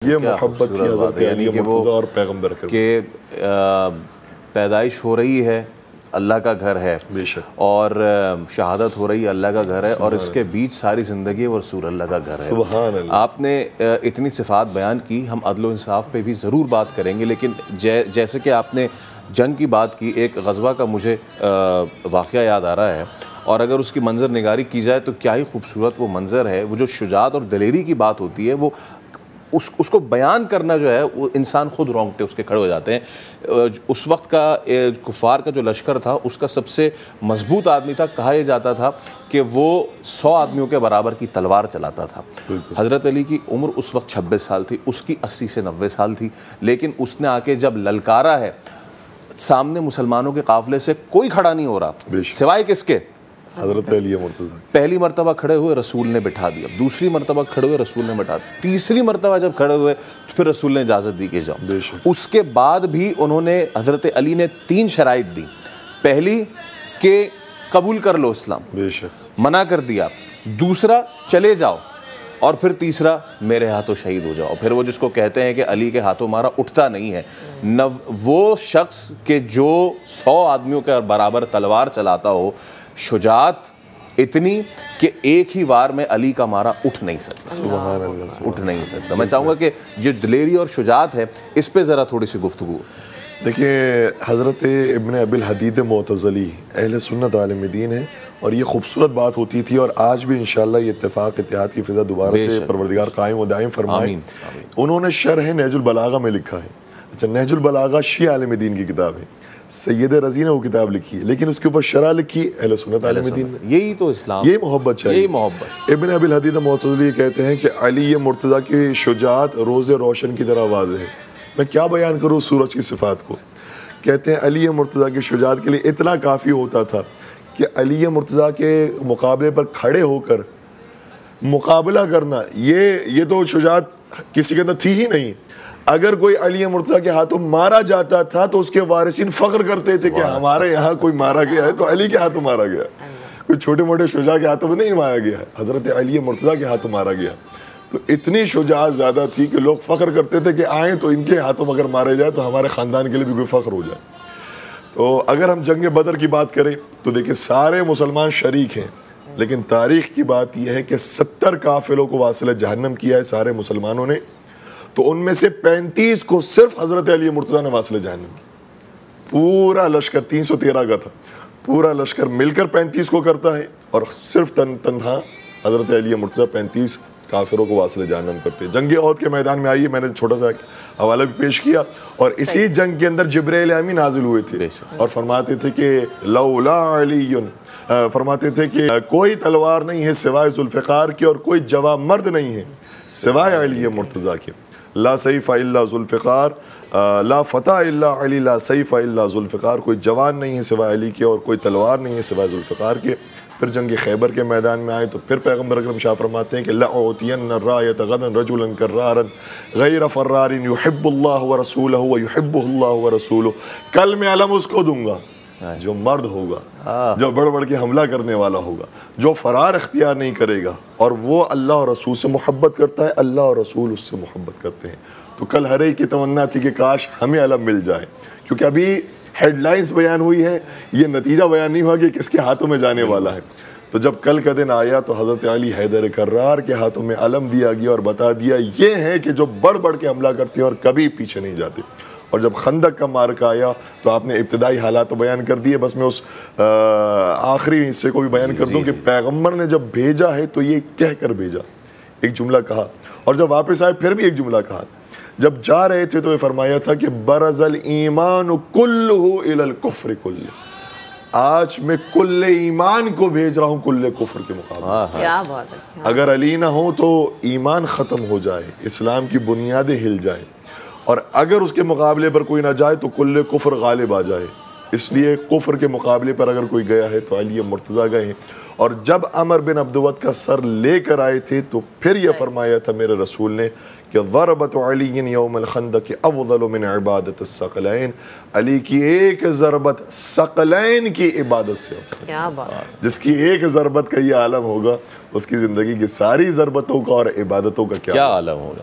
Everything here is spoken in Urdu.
یہ محبت تھی حضرت علی مرتضیٰ اور پیغمبر کہ پیدائش ہو رہی ہے، اللہ کا گھر ہے، بے شک، اور شہادت ہو رہی ہے، اللہ کا گھر ہے، اور اس کے بیچ ساری زندگی وہ رسول اللہ کا گھر ہے۔ سبحان اللہ۔ آپ نے اتنی صفات بیان کی، ہم عدل و انصاف پہ بھی ضرور بات کریں گے، لیکن جیسے کہ آپ نے جنگ کی بات کی، ایک غزوہ کا مجھے واقعہ یاد آ رہا ہے، اور اگر اس کی منظر نگاری کی جائے تو کیا ہی خوبصورت وہ منظر ہے۔ وہ جو شجاعت اور دلیری کی بات ہوتی ہے، وہ اس کو بیان کرنا جو ہے، وہ انسان خود رونگٹے اس کے کھڑے ہو جاتے ہیں۔ اس وقت کا کفار کا جو لشکر تھا، اس کا سب سے مضبوط آدمی تھا، کہا یہ جاتا تھا کہ وہ 100 آدمیوں کے برابر کی تلوار چلاتا تھا۔ حضرت علی کی عمر اس وقت 26 سال تھی، اس کی 80 سے 90 سال تھی، لیکن اس نے آ کے جب للکارا ہے، سامنے مسلمانوں کے قافلے سے کوئی کھڑا نہیں ہو رہا سوائے کس کے؟ حضرت علی مرتضیٰ۔ پہلی مرتبہ کھڑے ہوئے رسول نے بٹھا دیا، دوسری مرتبہ کھڑے ہوئے رسول نے بٹھا دیا، تیسری مرتبہ جب کھڑے ہوئے پھر رسول نے اجازت دی کہ جاؤ۔ اس کے بعد بھی انہوں نے، حضرت علی نے 3 شرائط دی۔ پہلی کہ قبول کر لو اسلام، بے شک، منع کر دیا۔ دوسرا چلے جاؤ، اور پھر تیسرا میرے ہاتھوں شہید ہو جاؤ۔ پھر وہ جس کو کہتے ہیں کہ علی کے ہاتھوں مارا اٹھتا نہیں ہے، وہ شخص کہ جو 100 آدمیوں کے برابر تلوار چلاتا ہو، شجاعت اتنی کہ ایک ہی وار میں علی کا مارا اٹھ نہیں سکتا، سبحان اللہ، اٹھ نہیں سکتا۔ میں چاہوں گا کہ جو دلیری اور شجاعت ہے، اس پہ ذرا تھوڑی سی گفتگو۔ دیکھیں، حضرت ابن ابی الحدید معتزلی اہل سنت عالم دین ہے، اور یہ خوبصورت بات ہوتی تھی، اور آج بھی انشاءاللہ یہ اتفاق اتحاد کی فضا دوبارہ سے پروردگار قائم و دائم فرمائے۔ انہوں نے شرح نہج البلاغہ میں لکھا ہے، اچھا، نہج البلاغہ شیعہ عالم دین کی کتاب ہے، سید رضی نے وہ کتاب لکھی ہے، لیکن اس کے اوپر شرح لکھی اہل سنت عالم دین نے۔ یہی تو اسلام، یہی محبت چاہیے، یہی محبت۔ ابن ابی الحدید معتزلی کہتے ہیں کہ علی مرتضیٰ کی شجاعت روز روشن کی طرح واضح ہے۔ میں کیا بیان کروں سورج کی صفات کو؟ کہتے ہیں علی مرتضیٰ کی شجاعت کے لیے اتنا کافی ہوتا تھا کہ علی مرتضیٰ کے مقابلے پر کھڑے ہو کر مقابلہ کرنا، یہ تو شجاعت کسی کے اندر تھی ہی نہیں۔ اگر کوئی علی مرتضیٰ کے ہاتھوں مارا جاتا تھا تو اس کے وارثین فخر کرتے تھے کہ ہمارے یہاں کوئی مارا گیا ہے تو علی کے ہاتھوں مارا گیا، کوئی چھوٹے موٹے شجاع کے ہاتھوں میں نہیں مارا گیا ہے، حضرت علی مرتضیٰ کے ہاتھوں مارا گیا۔ تو اتنی شجاعت زیادہ تھی کہ لوگ فخر کرتے تھے کہ آئیں تو ان کے ہاتھوں اگر مارے جائے تو ہمارے خاندان کے لیے بھی کوئی فخر ہو جائے۔ تو اگر ہم جنگ بدر کی بات کریں تو دیکھیں، سارے مسلمان شریک ہیں، لیکن تاریخ کی بات یہ ہے کہ 70 قافلوں کو واصل جہنم کیا ہے سارے مسلمانوں نے، تو ان میں سے 35 کو صرف حضرت علی مرتضیٰ نے واصل جہنم کیا۔ پورا لشکر 313 کا تھا، پورا لشکر مل کر 35 کو کرتا ہے، اور صرف تنہا حضرت علی مرتضیٰ 35 کافروں کو واصل جہنم کرتے ہیں۔ جنگ احد کے میدان میں آئیے، میں نے چھوٹا سا حوالہ بھی پیش کیا، اور اسی جنگ کے اندر جبرائیل امین نازل ہوئے تھے، اور فرماتے تھے کہ لولا علی، فرماتے تھے کہ کوئی تلوار نہیں ہے سوائے ذوالفقار کی، اور کوئی جواں مرد نہیں ہے سوائے علی مرتضیٰ کے۔ لا سیف الا ذوالفقار، لا فتح الا علی، لا سیف الا ذوالفقار، کوئی جوان نہیں ہے سوائے علی کے، اور کوئی تلوار نہیں ہے سوائے ذوالفقار کے۔ پھر جنگ خیبر کے میدان میں آئے تو پھر پیغمبر اکرم شاہ فرماتے ہیں کہ لأعطین الرایۃ غدا رجلا کرارا غیر فرار یحب اللہ ورسولہ ویحبہ اللہ ورسولہ، کل میں علم اس کو دوں گا جو مرد ہوگا، جو بڑھ بڑھ کے حملہ کرنے والا ہوگا، جو فرار اختیار نہیں کرے گا، اور وہ اللہ اور رسول سے محبت کرتا ہے، اللہ اور رسول اس سے محبت کرتے ہیں۔ تو کل ہر ایک کی تمنا تھی کہ کاش ہمیں علم مل جائے، کیونکہ ابھی ہیڈ لائنز بیان ہوئی ہیں، یہ نتیجہ بیان نہیں ہوا کہ کس کے ہاتھوں میں جانے والا ہے۔ تو جب کل کا دن آیا تو حضرت علی حیدر کرار کے ہاتھوں میں علم دیا گیا، اور بتا دیا یہ ہے کہ جو بڑھ بڑھ کے حملہ کرتے ہیں اور کبھی پیچھے نہیں جاتے۔ اور جب خندق کا معرکہ آیا تو آپ نے ابتدائی حالات بیان کر دیے، بس میں اس آخری حصے کو بھی بیان کر دوں کہ پیغمبر نے جب بھیجا ہے تو یہ کہہ کر بھیجا، ایک جملہ کہا، اور جب واپس آئے پھر بھی ایک جملہ کہا۔ جب جا رہے تھے تو یہ فرمایا تھا کہ برز الایمان کلہ الی الکفر کلہ، آج میں کل ایمان کو بھیج رہا ہوں کل کفر کے مقابلے۔ کیا بات ہے، اگر علی نہ ہو تو ایمان ختم ہو جائے، اسلام کی بنیادیں ہل جائیں، اور اگر اس کے مقابلے پر کوئی نہ جائے تو کل کفر غالب آ جائے۔ اس لیے کفر کے مقابلے پر اگر کوئی گیا ہے تو علی مرتضیٰ گئے ہیں۔ اور جب عمر بن عبدود کا سر لے کر آئے تھے تو پھر یہ فرمایا تھا میرے رسول نے کہ ضربت علی یوم الخندق افضل من عبادت الثقلین، علی کی ایک ضربت ثقلین کی عبادت سے افضل۔ کیا بات، جس کی ایک ضربت کا یہ عالم ہوگا، اس کی زندگی کی ساری ضربتوں کا اور عبادتوں کا کیا عالم ہوگا۔